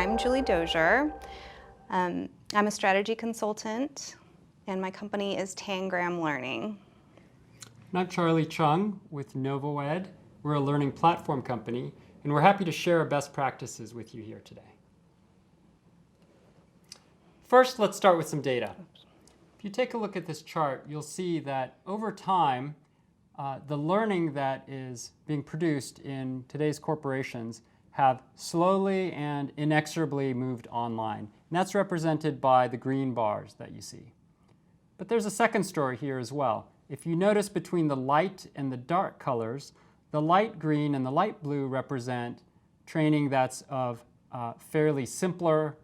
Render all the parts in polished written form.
I'm Julie Dozier. I'm a strategy consultant, and my company is Tangram Learning. And I'm Charlie Chung with NovoEd. We're a learning platform company, and we're happy to share our best practices with you here today. First, let's start with some data. If you take a look at this chart, you'll see that over time, the learning that is being produced in today's corporations have slowly and inexorably moved online. And that's represented by the green bars that you see. But there's a second story here as well. If you notice between the light and the dark colors, the light green and the light blue represent training that's of fairly simpler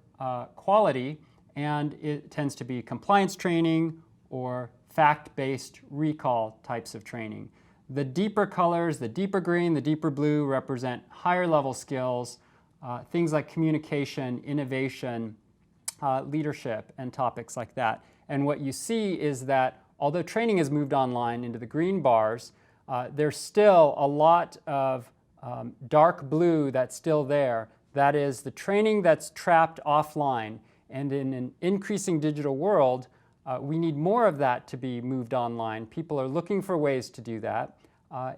quality, and it tends to be compliance training or fact-based recall types of training. The deeper colors, the deeper green, the deeper blue represent higher level skills, things like communication, innovation, leadership, and topics like that. And what you see is that although training has moved online into the green bars, there's still a lot of dark blue that's still there. That is the training that's trapped offline. And in an increasing digital world, we need more of that to be moved online. People are looking for ways to do that.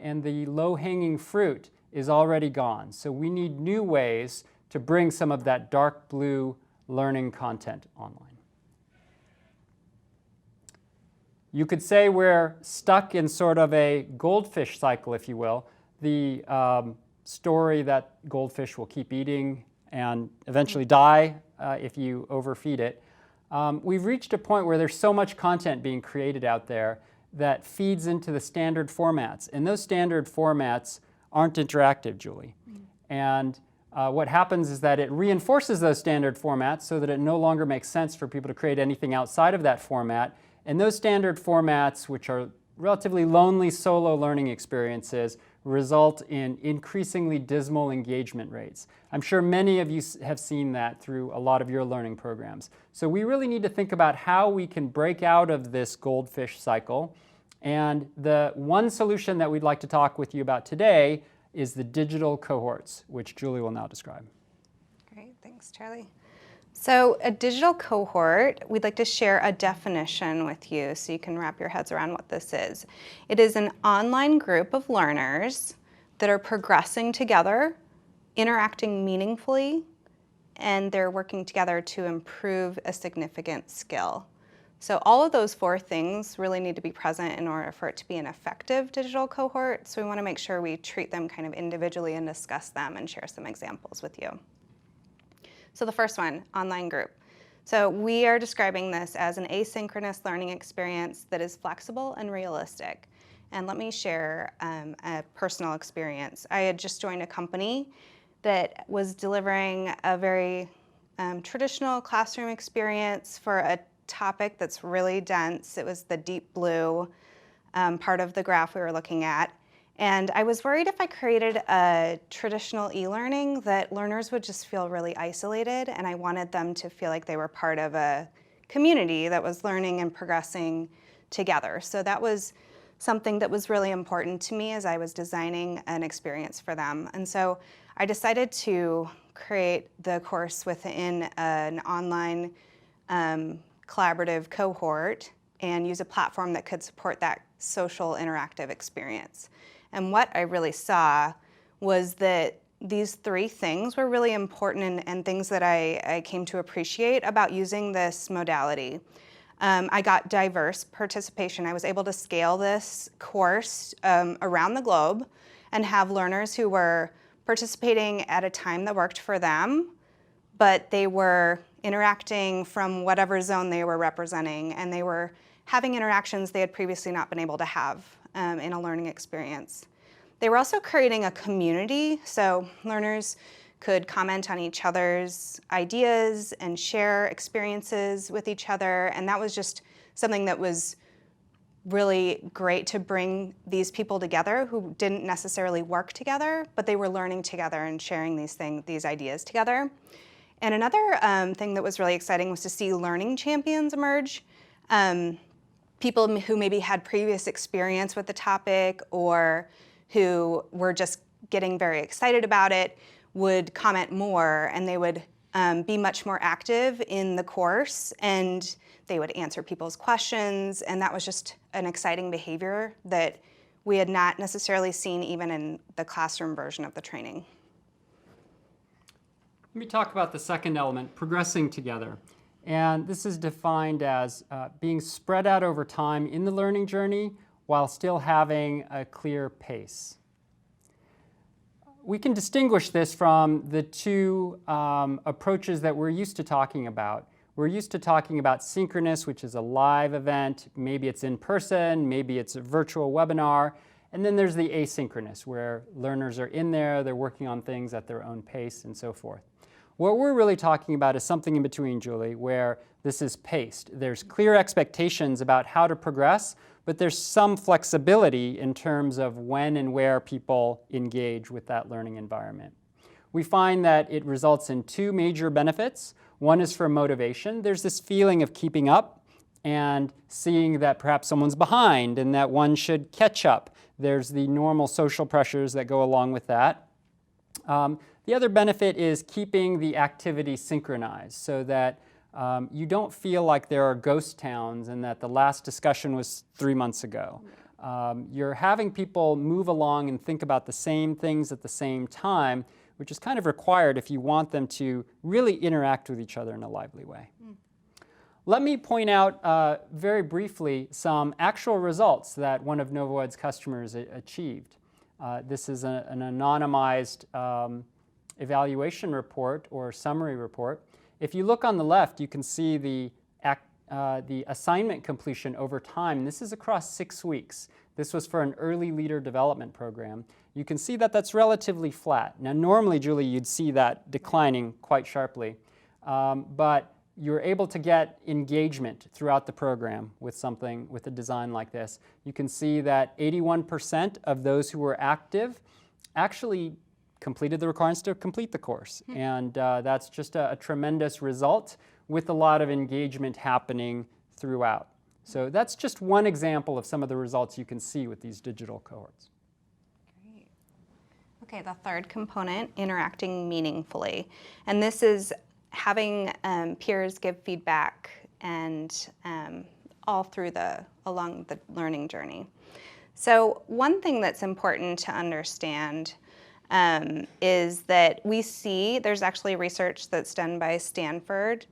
And the low-hanging fruit is already gone. So we need new ways to bring some of that dark blue learning content online. You could say we're stuck in sort of a goldfish cycle, if you will. The story that goldfish will keep eating and eventually die if you overfeed it. We've reached a point where there's so much content being created out there that feeds into the standard formats. And those standard formats aren't interactive, Julie. And what happens is that it reinforces those standard formats so that it no longer makes sense for people to create anything outside of that format. And those standard formats, which are relatively lonely solo learning experiences, result in increasingly dismal engagement rates. I'm sure many of you have seen that through a lot of your learning programs. So we really need to think about how we can break out of this goldfish cycle. And the one solution that we'd like to talk with you about today is the digital cohorts, which Julie will now describe. Great, thanks, Charlie. So a digital cohort, we'd like to share a definition with you so you can wrap your heads around what this is. It is an online group of learners that are progressing together, interacting meaningfully, and they're working together to improve a significant skill. So all of those four things really need to be present in order for it to be an effective digital cohort. So we want to make sure we treat them kind of individually and discuss them and share some examples with you. So the first one, online group. So we are describing this as an asynchronous learning experience that is flexible and realistic. And let me share a personal experience. I had just joined a company that was delivering a very traditional classroom experience for a topic that's really dense. It was the deep blue part of the graph we were looking at. And I was worried if I created a traditional e-learning that learners would just feel really isolated, and I wanted them to feel like they were part of a community that was learning and progressing together. So that was something that was really important to me as I was designing an experience for them. And so I decided to create the course within an online collaborative cohort and use a platform that could support that social interactive experience. And what I really saw was that these three things were really important and things that I came to appreciate about using this modality. I got diverse participation. I was able to scale this course around the globe and have learners who were participating at a time that worked for them, but they were interacting from whatever zone they were representing, and they were having interactions they had previously not been able to have in a learning experience. They were also creating a community, so learners could comment on each other's ideas and share experiences with each other, and that was just something that was really great to bring these people together who didn't necessarily work together, but they were learning together and sharing these ideas together. And another thing that was really exciting was to see learning champions emerge. People who maybe had previous experience with the topic or who were just getting very excited about it would comment more, and they would be much more active in the course, and they would answer people's questions, and that was just an exciting behavior that we had not necessarily seen even in the classroom version of the training. Let me talk about the second element, progressing together. And this is defined as being spread out over time in the learning journey while still having a clear pace. We can distinguish this from the two approaches that we're used to talking about. We're used to talking about synchronous, which is a live event. Maybe it's in person, maybe it's a virtual webinar. And then there's the asynchronous, where learners are in there, they're working on things at their own pace and so forth. What we're really talking about is something in between, Julie, where this is paced. There's clear expectations about how to progress, but there's some flexibility in terms of when and where people engage with that learning environment. We find that it results in two major benefits. One is for motivation. There's this feeling of keeping up and seeing that perhaps someone's behind and that one should catch up. There's the normal social pressures that go along with that. The other benefit is keeping the activity synchronized so that you don't feel like there are ghost towns and that the last discussion was 3 months ago. You're having people move along and think about the same things at the same time, which is kind of required if you want them to really interact with each other in a lively way. Let me point out very briefly some actual results that one of NovaWed's customers achieved. This is an anonymized evaluation report or summary report. If you look on the left, you can see the assignment completion over time. This is across 6 weeks. This was for an early leader development program. You can see that that's relatively flat. Now, normally, Julie, you'd see that declining quite sharply, but you're able to get engagement throughout the program with a design like this. You can see that 81% of those who were active actually completed the requirements to complete the course. And that's just a tremendous result with a lot of engagement happening throughout. So that's just one example of some of the results you can see with these digital cohorts. Great. Okay, the third component, interacting meaningfully. And this is having peers give feedback and all through along the learning journey. So one thing that's important to understand is that we see, there's actually research that's done by Stanford,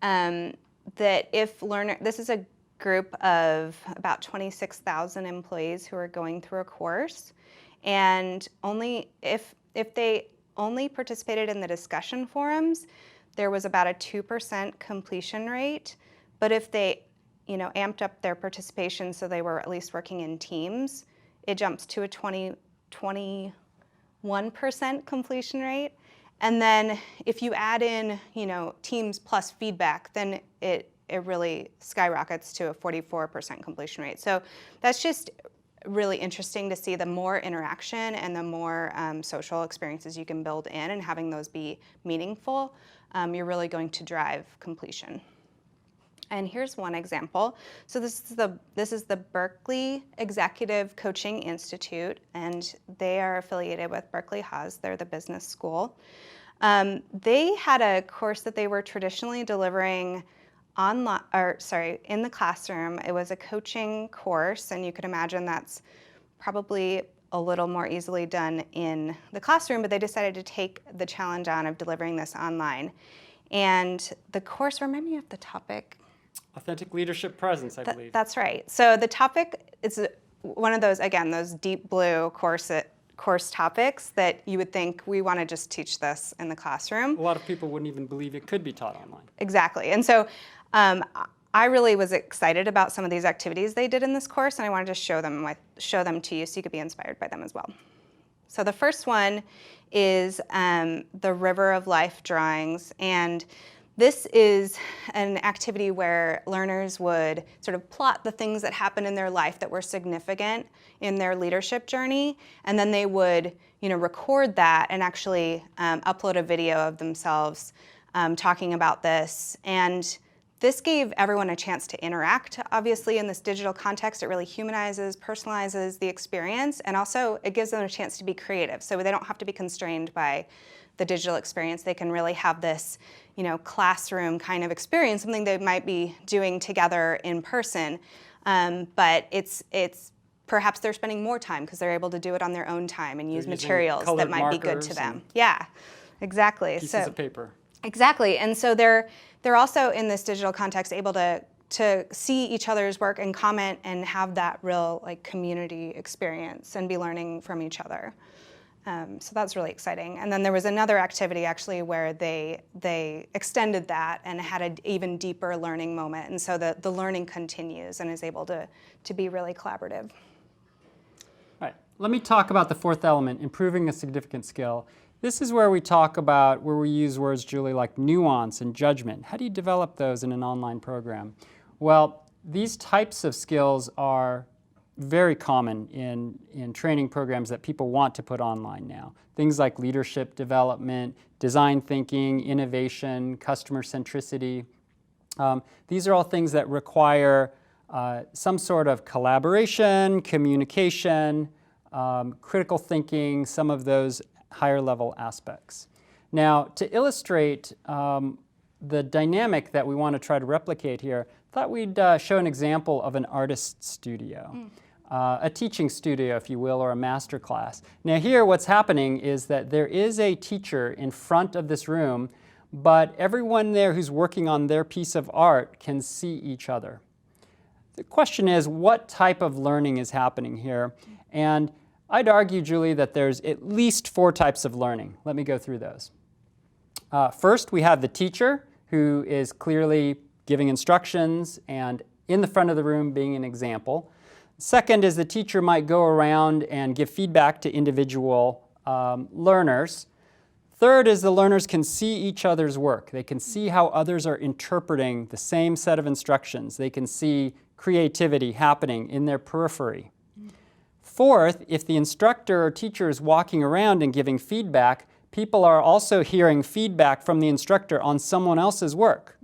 that if this is a group of about 26,000 employees who are going through a course, and if they only participated in the discussion forums, there was about a 2% completion rate. But if they amped up their participation so they were at least working in teams, it jumps to a 21% completion rate. And then if you add in, teams plus feedback, then it really skyrockets to a 44% completion rate. So that's just really interesting to see. The more interaction and the more social experiences you can build in and having those be meaningful, you're really going to drive completion. And here's one example. So this is the Berkeley Executive Coaching Institute, and they are affiliated with Berkeley Haas. They're the business school. They had a course that they were traditionally delivering in the classroom. It was a coaching course, and you could imagine that's probably a little more easily done in the classroom, but they decided to take the challenge on of delivering this online. And the course, remind me of the topic. Authentic leadership presence, I believe. That's right. So the topic is one of those, again, those deep blue course topics that you would think we want to just teach this in the classroom. A lot of people wouldn't even believe it could be taught online. Exactly. And so I really was excited about some of these activities they did in this course, and I wanted to show them to you so you could be inspired by them as well. So the first one is the River of Life drawings, and this is an activity where learners would sort of plot the things that happened in their life that were significant in their leadership journey, and then they would, record that and actually upload a video of themselves talking about this. And this gave everyone a chance to interact. Obviously, in this digital context, it really humanizes, personalizes the experience, and also it gives them a chance to be creative. So they don't have to be constrained by the digital experience. They can really have this, classroom kind of experience, something they might be doing together in person. But it's perhaps they're spending more time because they're able to do it on their own time and use materials that might be good to them. Yeah, exactly. Pieces of paper. Exactly, and so they're also in this digital context able to see each other's work and comment and have that real community experience and be learning from each other. So that's really exciting. And then there was another activity actually where they extended that and had an even deeper learning moment, and so the learning continues and is able to be really collaborative. All right, let me talk about the fourth element, improving a significant skill. This is where we talk about, where we use words, Julie, like nuance and judgment. How do you develop those in an online program? Well, these types of skills are very common in training programs that people want to put online now. Things like leadership development, design thinking, innovation, customer centricity. These are all things that require some sort of collaboration, communication, critical thinking, some of those higher level aspects. Now, to illustrate the dynamic that we want to try to replicate here, I thought we'd show an example of an artist studio, a teaching studio, if you will, or a master class. Now here what's happening is that there is a teacher in front of this room, but everyone there who's working on their piece of art can see each other. The question is, what type of learning is happening here? And I'd argue, Julie, that there's at least 4 types of learning. Let me go through those. First, we have the teacher, who is clearly giving instructions and in the front of the room being an example. Second is the teacher might go around and give feedback to individual learners. Third is the learners can see each other's work. They can see how others are interpreting the same set of instructions. They can see creativity happening in their periphery. Fourth, if the instructor or teacher is walking around and giving feedback, people are also hearing feedback from the instructor on someone else's work.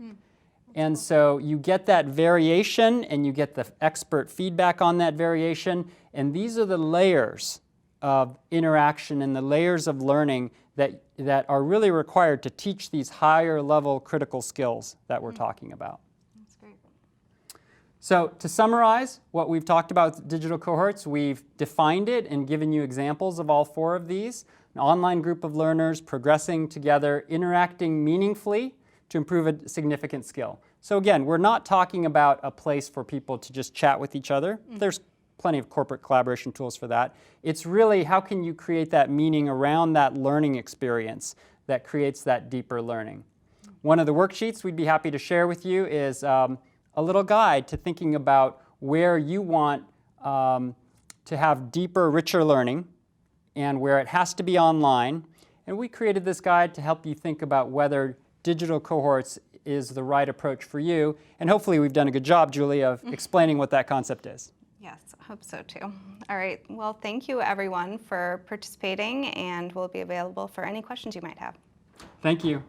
And so you get that variation and you get the expert feedback on that variation, and these are the layers of interaction and the layers of learning that are really required to teach these higher level critical skills that we're talking about. That's great. So to summarize what we've talked about with digital cohorts, we've defined it and given you examples of all 4 of these. An online group of learners progressing together, interacting meaningfully to improve a significant skill. So again, we're not talking about a place for people to just chat with each other. There's plenty of corporate collaboration tools for that. It's really how can you create that meaning around that learning experience that creates that deeper learning. One of the worksheets we'd be happy to share with you is a little guide to thinking about where you want to have deeper, richer learning and where it has to be online. And we created this guide to help you think about whether digital cohorts is the right approach for you. And hopefully we've done a good job, Julie, of explaining what that concept is. Yes, I hope so too. All right, well, thank you everyone for participating, and we'll be available for any questions you might have. Thank you.